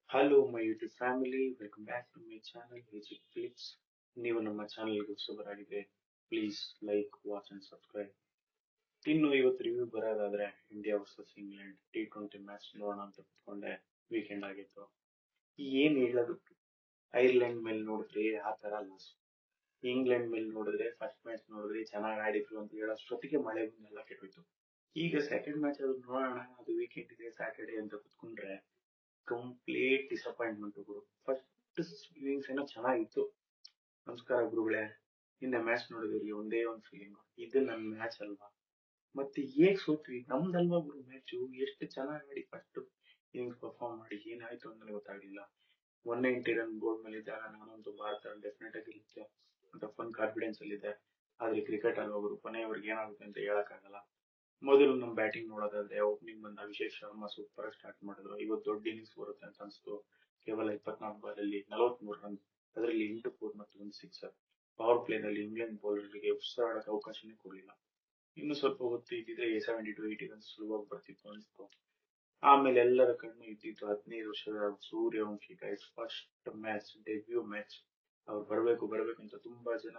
Hello, my YouTube family. Welcome back to my channel, Magic Flips. ನೀವು ನಮ್ಮ ಚಾನಲ್ಗೆ ಹೊಸಬರಾಗಿದೆ please like watch and subscribe. ಇನ್ನು ಇವತ್ತು ರಿವ್ಯೂ ಬರೋದಾದ್ರೆ India versus England T20 match ನೋಡೋಣ ಅಂತ ಕುತ್ಕೊಂಡೆ. ವೀಕೆಂಡ್ ಆಗಿತ್ತು. ಏನ್ ಹೇಳೋದು, ಐರ್ಲೆಂಡ್ ಮೇಲೆ ನೋಡಿದ್ರೆ ಆ ತರ ಲಾಸ್, ಇಂಗ್ಲೆಂಡ್ ಮೇಲೆ ನೋಡಿದ್ರೆ ಫಸ್ಟ್ ಮ್ಯಾಚ್ ನೋಡಿದ್ರೆ ಚೆನ್ನಾಗಿ ಆಡಿದ್ರು ಅಂತ ಹೇಳೋಷ್ಟೊತ್ತಿಗೆ ಮಳೆ ಬಂದೆಲ್ಲ ಕೆಟ್ಟೋಯ್ತು. ಈಗ ಸೆಕೆಂಡ್ ಮ್ಯಾಚ್ ಆದ್ರೂ ನೋಡೋಣ, ಅದು ವೀಕೆಂಡ್ ಇದೆ ಸ್ಯಾಟರ್ಡೆ ಅಂತ ಕುತ್ಕೊಂಡ್ರೆ ಕಂಪ್ಲೀಟ್ ಡಿಸಪಾಯಿಂಟ್ಮೆಂಟ್ ಗುರು. ಫಸ್ಟ್ ಇನ್ನಿಂಗ್ಸ್ ಏನೋ ಚೆನ್ನಾಗಿತ್ತು, ನಮಸ್ಕಾರ ಗುರುಗಳೇ. ನಿನ್ನೆ ಮ್ಯಾಚ್ ನೋಡಿದ್ರಿ, ಒಂದೇ ಒಂದು ಫೀಲಿಂಗ್, ಇದು ನನ್ನ ಮ್ಯಾಚ್ ಅಲ್ವಾ, ಮತ್ತೆ ಹೇಗ್ ಸೋತ್ವಿ, ನಮ್ದಲ್ವಾ ಗುರು ಮ್ಯಾಚು. ಎಷ್ಟು ಚೆನ್ನಾಗಿ ಆಡಿ ಫಸ್ಟ್ ಇನ್ನಿಂಗ್ಸ್ ಪರ್ಫಾರ್ಮ್ ಮಾಡಿ ಏನಾಯ್ತು ಅಂತ ಗೊತ್ತಾಗ್ಲಿಲ್ಲ. 190 ರನ್ ಬೋರ್ಡ್ ಮೇಲೆ ಇದ್ದಾಗ ನಾನಂತೂ ಭಾರತ ಡೆಫಿನೆಟ್ ಆಗಿ ಗೆಲ್ಲುತ್ತೆ ಅಂತ ಫುಲ್ ಕಾನ್ಫಿಡೆನ್ಸ್ ಅಲ್ಲಿದೆ. ಆದ್ರೆ ಕ್ರಿಕೆಟ್ ಅಲ್ಲಿ ಹೋಗೋರು ಕೊನೆಯವರೆಗೆ ಏನಾಗುತ್ತೆ ಅಂತ ಹೇಳಕ್ಕಾಗಲ್ಲ. ಮೊದಲು ನಮ್ ಬ್ಯಾಟಿಂಗ್ ನೋಡೋದಾದ್ರೆ ಓಪನಿಂಗ್ ಬಂದ ಅಭಿಷೇಕ್ ಶರ್ಮಾ ಸೂಪರ್ ಸ್ಟಾರ್ಟ್ ಮಾಡಿದ್ರು. ಇವತ್ತು ದೊಡ್ಡ ಇನ್ನಿಂಗ್ಸ್ ಬರುತ್ತೆ ಅಂತ ಅನ್ಸ್ತು. ಕೇವಲ 24 ಬಾಲ್ ಅಲ್ಲಿ 43 ರನ್, ಅದರಲ್ಲಿ 8 ಫೋರ್ ಮತ್ತು ಒಂದು ಸಿಕ್ಸರ್. ಪವರ್ ಪ್ಲೇ ನಲ್ಲಿ ಇಂಗ್ಲೆಂಡ್ ಬೌಲರ್ಗೆ ಉಸಿರಾಡಕ್ಕೆ ಅವಕಾಶನೇ ಕೊಡಲಿಲ್ಲ. ಇನ್ನು ಸ್ವಲ್ಪ ಹೊತ್ತು ಇದ್ದಿದ್ರೆ 70 to 80 ರನ್ಸ್ ಸುಲಭವಾಗಿ ಬರ್ತಿತ್ತು ಅನ್ಸ್ತು. ಆಮೇಲೆ ಎಲ್ಲರ ಕಣ್ಣು ಇದ್ದಿತ್ತು 15 ವರ್ಷದ Suryavanshi guys first match, debut match. ಅವ್ರು ಬರ್ಬೇಕು ಅಂತ ತುಂಬಾ ಜನ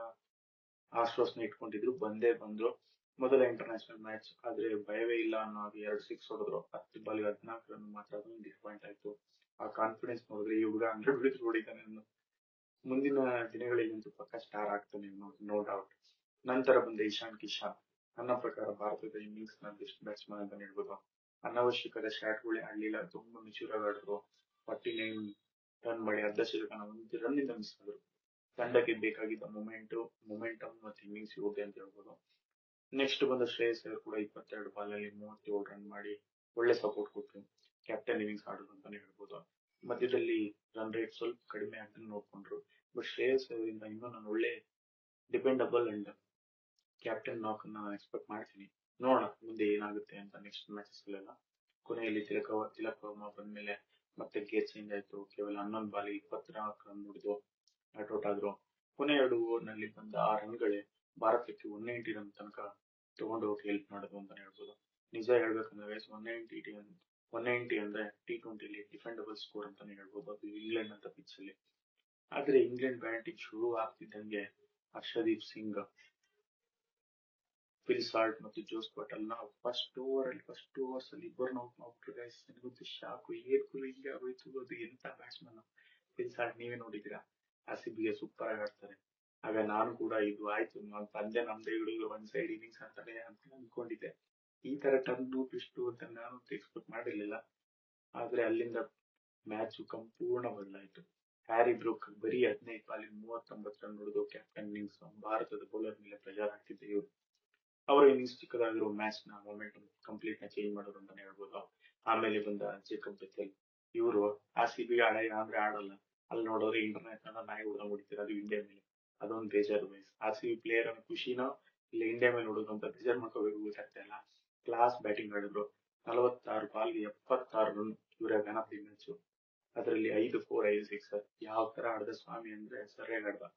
ಆಶ್ವಾಸನೆ ಇಟ್ಕೊಂಡಿದ್ರು, ಬಂದೇ ಬಂದ್ರು. ಮೊದಲ ಇಂಟರ್ನ್ಯಾಷನಲ್ ಮ್ಯಾಚ್, ಆದ್ರೆ ಭಯವೇ ಇಲ್ಲ ಅನ್ನೋ ಹಾಗೆ 2 ಸಿಕ್ಸ್ ಹೊಡೆದ್ರು. 10 ಬಾಲ್ಗೆ 14 ರನ್ ಮಾತ್ರ, ಅದೊಂದು ಡಿಸಪಾಯಿಂಟ್ ಆಯ್ತು. ಆ ಕಾನ್ಫಿಡೆನ್ಸ್ ನೋಡಿದ್ರೆ ಈ ಹುಡುಗ 100 ವಿಕೆಟ್ ಹೊಡಿತಾನೆ ಅನ್ನೋ. ಮುಂದಿನ ದಿನಗಳಿಗಂತೂ ಪಕ್ಕ ಸ್ಟಾರ್ ಆಗ್ತಾನೆ, ನೋ ಡೌಟ್. ನಂತರ ಬಂದ ಇಶಾನ್ ಕಿಶನ್. ನನ್ನ ಪ್ರಕಾರ ಭಾರತದ ಇನ್ನಿಂಗ್ಸ್ ನ ಬೆಸ್ಟ್ ಬ್ಯಾಟ್ಸ್ಮನ್ ಅಂತ ಹೇಳ್ಬೋದು. ಅನಾವಶ್ಯಕದ ಶಾಟ್ಗಳೇ ಆಡ್ಲಿಲ್ಲ, ತುಂಬಾ ಮೆಚೂರ್ ಆಗಿ ಆಡಿದ್ರು. 49 ರನ್ ಮಾಡಿ ಅರ್ಧ ಶತಕನ 1 ರನ್ ಇಂದ ಮಿಸ್ ಆದ್ರು. ತಂಡಕ್ಕೆ ಬೇಕಾಗಿದ್ದ ಮೊಮೆಂಟಮ್ ಮತ್ತು ಇನ್ನಿಂಗ್ಸ್ ಯೋಗ್ಯ ಅಂತ ಹೇಳ್ಬೋದು. ನೆಕ್ಸ್ಟ್ ಬಂದ ಶ್ರೇಯಸ್ ಅಯ್ಯರ್ ಕೂಡ 22 ಬಾಲ್ ಅಲ್ಲಿ 37 ರನ್ ಮಾಡಿ ಒಳ್ಳೆ ಸಪೋರ್ಟ್ ಕೊಟ್ಟರು. ಕ್ಯಾಪ್ಟನ್ ಇನ್ನಿಂಗ್ಸ್ ಆಡಿದ್ರು ಅಂತಾನೆ ಹೇಳ್ಬೋದು. ಮಧ್ಯದಲ್ಲಿ ರನ್ ರೇಟ್ ಸ್ವಲ್ಪ ಕಡಿಮೆ ಅಂತ ನೋಡ್ಕೊಂಡ್ರು. ಬಟ್ ಶ್ರೇಯಸ್ ಅಯ್ಯರಿಂದ ಇನ್ನೂ ನಾನು ಒಳ್ಳೆ ಡಿಪೆಂಡಬಲ್ ಅಂಡ್ ಕ್ಯಾಪ್ಟನ್ ನಾಕ್ ಅನ್ನ ಎಕ್ಸ್ಪೆಕ್ಟ್ ಮಾಡ್ತೀನಿ. ನೋಡೋಣ ಮುಂದೆ ಏನಾಗುತ್ತೆ ಅಂತ ನೆಕ್ಸ್ಟ್ ಮ್ಯಾಚಸ್ ಅಲ್ಲೆಲ್ಲ. ಕೊನೆಯಲ್ಲಿ ತಿಲಕ್ ವರ್ಮಾ ಬಂದ್ಮೇಲೆ ಮತ್ತೆ ಗೇರ್ ಚೇಂಜ್ ಆಯ್ತು. ಕೇವಲ 11 ಬಾಲ್ 24 ರನ್ ಹೊಡೆದು ನಾಟ್ ಔಟ್ ಆದ್ರು. ಕೊನೆ 2 ಓವರ್ ನಲ್ಲಿ ಬಂದ ಆ ರನ್ಗಳೇ ಭಾರತಕ್ಕೆ 190 ರನ್ ತನಕ ತಗೊಂಡು ಹೋಗಿ ಹೆಲ್ಪ್ ಮಾಡೋದು ಅಂತಾನೆ ಹೇಳ್ಬೋದು. ನಿಜ ಹೇಳ್ಬೇಕಂದ್ರೆ 190 ಅಂದ್ರೆ T20 ಡಿಫೆಂಡಬಲ್ ಸ್ಕೋರ್ ಅಂತಾನೆ ಹೇಳ್ಬೋದು, ಅದು ಇಂಗ್ಲೆಂಡ್ ಅಂತ ಪಿಚ್ ಅಲ್ಲಿ. ಆದ್ರೆ ಇಂಗ್ಲೆಂಡ್ ಬ್ಯಾಟಿಂಗ್ ಶುರು ಆಗ್ತಿದ್ದಂಗೆ ಹರ್ಷದೀಪ್ ಸಿಂಗ್, ಫಿಲ್ ಸಾಲ್ಟ್ ಮತ್ತು ಜೋಸ್ ಬಟಲ್ ನ ಫಸ್ಟ್ ಓವರ್ಸ್ ಅಲ್ಲಿ ಇಬ್ಬರನ್ನ ಔಟ್ ಮಾಡ್ಬಿಟ್ರು ಗೈಸ್. ನನಗಂತೂ ಶಾಕು, ಏನ್ ಗುರು ಹಿಂಗೆ ಆಗೋಯ್ತು, ಅದು ಎಂತ ಬ್ಯಾಟ್ಸ್ಮನ್. ಫಿಲ್ ಸಾಲ್ಟ್ ನೀವೇ ನೋಡಿದಿರಾ, RCB ಗೆ ಸೂಪರ್ ಆಗಿ ಆಡ್ತಾರೆ. ಆಗ ನಾನು ಕೂಡ ಇದು ಆಯ್ತು ನಾನ್ ಪಂದ್ಯ ನಮ್ದೇ ಹಿಡಿದು ಒನ್ ಸೈಡ್ ಇನ್ನಿಂಗ್ಸ್ ಅಂತಾನೆ ಅಂತ ಅನ್ಕೊಂಡಿದ್ದೆ. ಈ ತರ ಟರ್ನು ಟ್ವಿಸ್ಟ್ ಅಂತ ನಾನು ಎಕ್ಸ್ಪೆಕ್ಟ್ ಮಾಡಿರ್ಲಿಲ್ಲ. ಆದ್ರೆ ಅಲ್ಲಿಂದ ಮ್ಯಾಚ್ ಸಂಪೂರ್ಣ ಬದಲಾಯಿತು. ಹ್ಯಾರಿ ಬ್ರೂಕ್ ಬರೀ 15 ಬಾಲಿಗೆ 39 ರನ್ ಹೊಡೆದು ಕ್ಯಾಪ್ಟನ್ ಇನ್ನಿಂಗ್ಸ್ ಭಾರತದ ಬೌಲರ್ ಮೇಲೆ ಪ್ರೆಷರ್ ಹಾಕ್ತಿದ್ದೆ ಇವರು. ಅವರ ಇನ್ನಿಂಗ್ಸ್ ಚಿಕ್ಕದಾಗಿರೋ ಮ್ಯಾಚ್ ನ ಮೊಮೆಂಟಮ್ ಕಂಪ್ಲೀಟ್ ನ ಚೇಂಜ್ ಮಾಡೋರು ಅಂತಾನೆ ಹೇಳ್ಬೋದು. ಆಮೇಲೆ ಬಂದ ಜೇಕಬ್ ಬೆಥೆಲ್. ಇವರು RCB ಆಡಲ್ಲ ಅಂದ್ರೆ ಆಡಲ್ಲ, ಅಲ್ಲಿ ನೋಡೋದ್ರೆ ಇಂಟರ್ನ್ಯಾಷನಲ್ ನಾಯಿ ಹೊಡೆದಂಗ್ ಹೊಡಿತಾರೆ, ಅದು ಇಂಡಿಯಾ ಮೇಲೆ. ಅದೊಂದು ಬೇಜಾರು ವಯಸ್ಸು. RCB ಪ್ಲೇಯರ್ ಅನ್ನೋ ಖುಷಿನೋ ಇಲ್ಲ ಇಂಡಿಯಾ ಮೇಲೆ ಹೊಡೋದು ಅಂತ ಬೇಜಾರ್ ಮಾಡ್ಕೋಬೇಕು, ಗೊತ್ತಾಗ್ತಾ ಇಲ್ಲ. ಕ್ಲಾಸ್ ಬ್ಯಾಟಿಂಗ್ ಆಡಿದ್ರು. 46 ಬಾಲ್ಗೆ 76 ರನ್, ಇವರ ಮ್ಯಾನ್ ಆಫ್ ದಿ ಮ್ಯಾಚ್. ಅದರಲ್ಲಿ 5 ಫೋರ್ 5 ಸಿಕ್ಸರ್. ಯಾವ ತರ ಆಡ್ದ ಸ್ವಾಮಿ ಅಂದ್ರೆ ಸರಿಯಾಗಿ ಆಡ್ದ.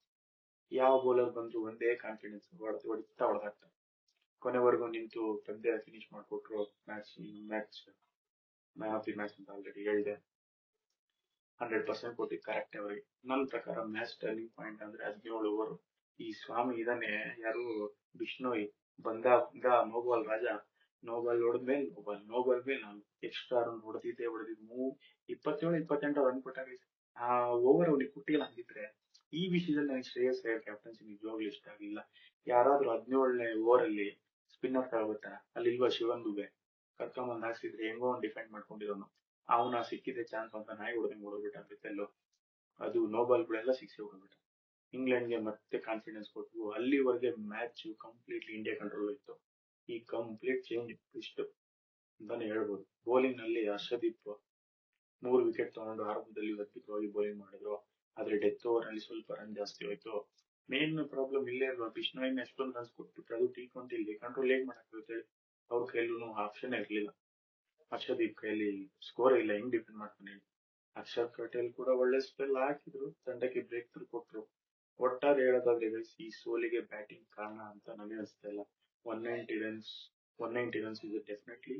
ಯಾವ ಬೌಲರ್ ಬಂದ್ರು ಒಂದೇ ಕಾನ್ಫಿಡೆನ್ಸ್, ಹೊಡಿತಾ ಹೊಡೆದಾಕ್ತಾರೆ. ಕೊನೆವರೆಗೂ ನಿಂತು ಪಂದ್ಯ ಫಿನಿಶ್ ಮಾಡಿಕೊಟ್ರು. Match man of the match ಅಂತ ಆಲ್ರೆಡಿ ಹೇಳಿದೆ. 100% ಕೊಟ್ಟಿದ್ದು ಕರೆಕ್ಟ್ ಅವರಿಗೆ. ನನ್ನ ಪ್ರಕಾರ ಮ್ಯಾಚ್ ಟರ್ನಿಂಗ್ ಪಾಯಿಂಟ್ ಅಂದ್ರೆ 17 ಓವರ್. ಈ ಸ್ವಾಮಿ ಇದಾನೆ ಯಾರು, ಬಿಷ್ಣೋಯ್, ಬಂದ ನೋಬಾಲ್ ರಾಜ. ನೋಬಾಲ್ ಹೊಡೆದ್ಮೇಲೆ ನೋಬಾಲ್ ಮೇಲೆ ನಾನು ಎಕ್ಸ್ಟ್ರಾ ರನ್ ಹೊಡೆದಿದ್ದೆ 27 28 ರನ್ ಕೊಟ್ಟಾಗ ಆ ಓವರ್ ಅವ್ನಿಗೆ ಕೊಟ್ಟಿಲ್ಲ ಅಂದಿದ್ರೆ. ಈ ವಿಷಯದಲ್ಲಿ ನನಗೆ ಶ್ರೇಯಸ್ ಅಯ್ಯರ್ ಕ್ಯಾಪ್ಟನ್ಸಿ ನಿಜವಾಗ್ಲೂ ಇಷ್ಟ ಆಗಲಿಲ್ಲ. ಯಾರಾದ್ರೂ 17ನೇ ಓವರ್ ಅಲ್ಲಿ ಸ್ಪಿನ್ನರ್ ತಗೋತಾರ, ಅಲ್ಲಿ ಇಲ್ವಾ ಶಿವನ್ ದುಬೆ, ಕರ್ಕೊಂಬಂದ್ ಹಾಕ್ಸಿದ್ರೆ ಹೆಂಗೋ ಒಂದು ಡಿಫೆಂಡ್ ಮಾಡ್ಕೊಂಡಿರೋನು. ಅವನ ಸಿಕ್ಕಿದೆ ಚಾನ್ಸ್ ಅಂತ ನಾಯಿ ಹೊಡೆದಂಗೆ ಹೊಡೆದ್ಬಿಟ್ಟ ಬೆಥೆಲ್. ಅದು ನೋಬಾಲ್ಗಳೆಲ್ಲ ಸಿಕ್ಸ್ ಹೊಡೆದ್ಬಿಟ್ಟ. ಇಂಗ್ಲೆಂಡ್ಗೆ ಮತ್ತೆ ಕಾನ್ಫಿಡೆನ್ಸ್ ಕೊಟ್ಟು ಅಲ್ಲಿವರೆಗೆ ಮ್ಯಾಚ್ ಕಂಪ್ಲೀಟ್ಲಿ ಇಂಡಿಯಾ ಕಂಟ್ರೋಲ್ ಇತ್ತು. ಈ ಕಂಪ್ಲೀಟ್ ಚೇಂಜ್ ಇಷ್ಟು ಅಂತಾನೆ ಹೇಳ್ಬೋದು. ಬೌಲಿಂಗ್ ನಲ್ಲಿ ಹರ್ಷದೀಪ್ 3 ವಿಕೆಟ್ ತಗೊಂಡು ಆರಂಭದಲ್ಲಿ ಅದ್ಭುತವಾಗಿ ಬೌಲಿಂಗ್ ಮಾಡಿದ್ರು. ಆದ್ರೆ ಡೆತ್ ಓವರ್ ನಲ್ಲಿ ಸ್ವಲ್ಪ ರನ್ ಜಾಸ್ತಿ ಹೋಯ್ತು. ಮೇನ್ ಪ್ರಾಬ್ಲಮ್ ಇಲ್ಲೇ ಅಲ್ವಾ, ಬಿಷ್ಣೋಯ್ನ ಎಷ್ಟೊಂದು ರನ್ಸ್ ಕೊಟ್ಬಿಟ್ರೆ ಅದು T20 ಕಂಟ್ರೋಲ್ ಹೇಗ್ ಮಾಡಕ್ಕಾಗುತ್ತೆ ಹೇಳಿ. ಅವ್ರ ಕೈಲೂ ಆಪ್ಷನ್ ಇರ್ಲಿಲ್ಲ. ಹರ್ಷದೀಪ್ ಕೈಯಲ್ಲಿ ಸ್ಕೋರ್ ಇಲ್ಲ, ಹೆಂಗ್ ಡಿಫೆಂಡ್ ಮಾಡ್ತಾನೆ ಹೇಳಿ. ಅಕ್ಷರ್ ಪಟೇಲ್ ಕೂಡ ಒಳ್ಳೆ ಸ್ಪೆಲ್ ಹಾಕಿದ್ರು, ತಂಡಕ್ಕೆ ಬ್ರೇಕ್ ಥ್ರೂ ಕೊಟ್ರು. ಒಟ್ಟಾರೆ ಹೇಳೋದಾದ್ರೆ guys, ಈ ಸೋಲಿಗೆ ಬ್ಯಾಟಿಂಗ್ ಕಾರಣ ಅಂತ ನನಗೆ ಅನಿಸ್ತಾ ಇಲ್ಲ. 190 ರನ್ಸ್ 190 ರನ್ಸ್ ಇದು ಡೆಫಿನೆಟ್ಲಿ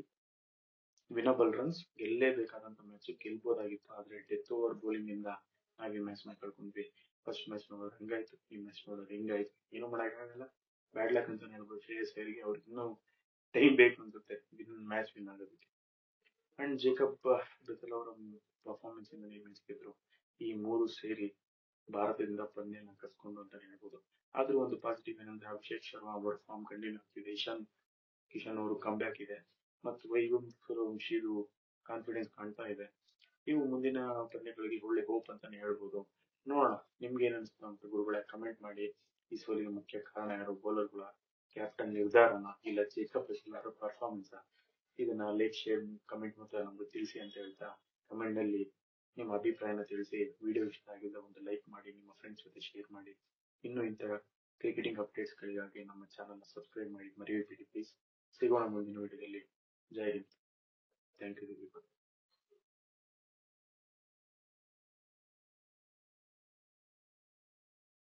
ವಿನಬಲ್ ರನ್ಸ್ ಗೆಲ್ಲೇಬೇಕಾದಂತ ಮ್ಯಾಚ್ ಗೆಲ್ಬೋದಾಗಿತ್ತು, ಆದ್ರೆ ಡೆತ್ ಓವರ್ ಬೌಲಿಂಗ್ ಇಂದ ನಾವ್ ಈ ಮ್ಯಾಚ್ ನ ಕಳ್ಕೊಂಡ್ವಿ. ಫಸ್ಟ್ ಮ್ಯಾಚ್ ನೋಡಿದ್ರೆ ಹಂಗಾಯ್ತು, ಈ ಮ್ಯಾಚ್ ನೋಡಿದ್ರೆ ಹಿಂಗಾಯ್ತು, ಏನು ಮಾಡಕ್ಕಾಗಲ್ಲ. ಬ್ಯಾಡ್ ಲಕ್ ಅಂತಾನೆ ಹೇಳ್ಬೋದು ಶ್ರೇಯಸ್ ಅಯ್ಯರ್ಗೆ. ಅವ್ರಿಗೆ ಇನ್ನೂ ಟೈಮ್ ಬೇಕು ಅನ್ಸುತ್ತೆ ಮ್ಯಾಚ್ ವಿನ್ ಆಗೋದಕ್ಕೆ. ಅಂಡ್ ಜೇಕಬ್ ಡುಸೆಲ್ ಅವರ ಪರ್ಫಾರ್ಮೆನ್ಸ್ ಇಂದ ಈ ಮ್ಯಾಚ್ ಗೆದ್ರು. ಈ ಮೂರು ಸೇರಿ ಭಾರತದಿಂದ ಪಂದ್ಯನ ಕಸ್ಕೊಂಡು ಅಂತಾನೆ ಹೇಳ್ಬೋದು. ಆದ್ರೂ ಒಂದು ಪಾಸಿಟಿವ್ ಏನಂದ್ರೆ ಅಭಿಷೇಕ್ ಶರ್ಮಾ ಅವರ ಫಾರ್ಮ್ ಕಂಟಿನ್ಯೂ ಆಗ್ತಿದೆ, ಇಶಾನ್ ಕಿಶನ್ ಅವರು ಕಮ್ ಬ್ಯಾಕ್ ಇದೆ, ಮತ್ತು ವೈಭವ್ ಸೂರ್ಯವಂಶಿದು ಕಾನ್ಫಿಡೆನ್ಸ್ ಕಾಣ್ತಾ ಇದೆ. ಇವು ಮುಂದಿನ ಪಂದ್ಯಗಳಿಗೆ ಒಳ್ಳೆ ಹೋಪ್ ಅಂತಾನೆ ಹೇಳ್ಬೋದು. ನೋಡೋಣ ನಿಮ್ಗೆ ಏನ್ ಅನ್ಸುತ್ತೆ ಅಂತ ಗುರುಗಳೇ ಕಮೆಂಟ್ ಮಾಡಿ. ಈ ಸೋಲಿಗೆ ಮುಖ್ಯ ಕಾರಣ ಯಾರು? ಬೌಲರ್ಗಳ, ಕ್ಯಾಪ್ಟನ್ ನಿರ್ಧಾರನ, ಇಲ್ಲ ಜೇಕಬ್ ಡುಸೆಲ್ ಪರ್ಫಾರ್ಮೆನ್ಸ್? ಇದನ್ನ ಲೈಕ್, ಶೇರ್, ಕಮೆಂಟ್ ಮೂಲಕ ನಮ್ಗೆ ತಿಳಿಸಿ ಅಂತ ಹೇಳ್ತಾ, ಕಮೆಂಟ್ ನಲ್ಲಿ ನಿಮ್ಮ ಅಭಿಪ್ರಾಯನ ತಿಳಿಸಿ. ವಿಡಿಯೋ ಇಷ್ಟ ಆಗಿದ್ರೆ ಒಂದು ಲೈಕ್ ಮಾಡಿ, ನಿಮ್ಮ ಫ್ರೆಂಡ್ಸ್ ಜೊತೆ ಶೇರ್ ಮಾಡಿ. ಇನ್ನು ಇಂತಹ ಕ್ರಿಕೆಟಿಂಗ್ ಅಪ್ಡೇಟ್ಸ್ ಗಳಿಗಾಗಿ ನಮ್ಮ ಚಾನಲ್ ಸಬ್ಸ್ಕ್ರೈಬ್ ಮಾಡಿ ಮರೆಯಬೇಡಿ ಪ್ಲೀಸ್. ಸಿಗೋಣ ಮುಂದಿನ ವಿಡಿಯೋದಲ್ಲಿ. ಜೈ ಹಿಂದ್. Thank you.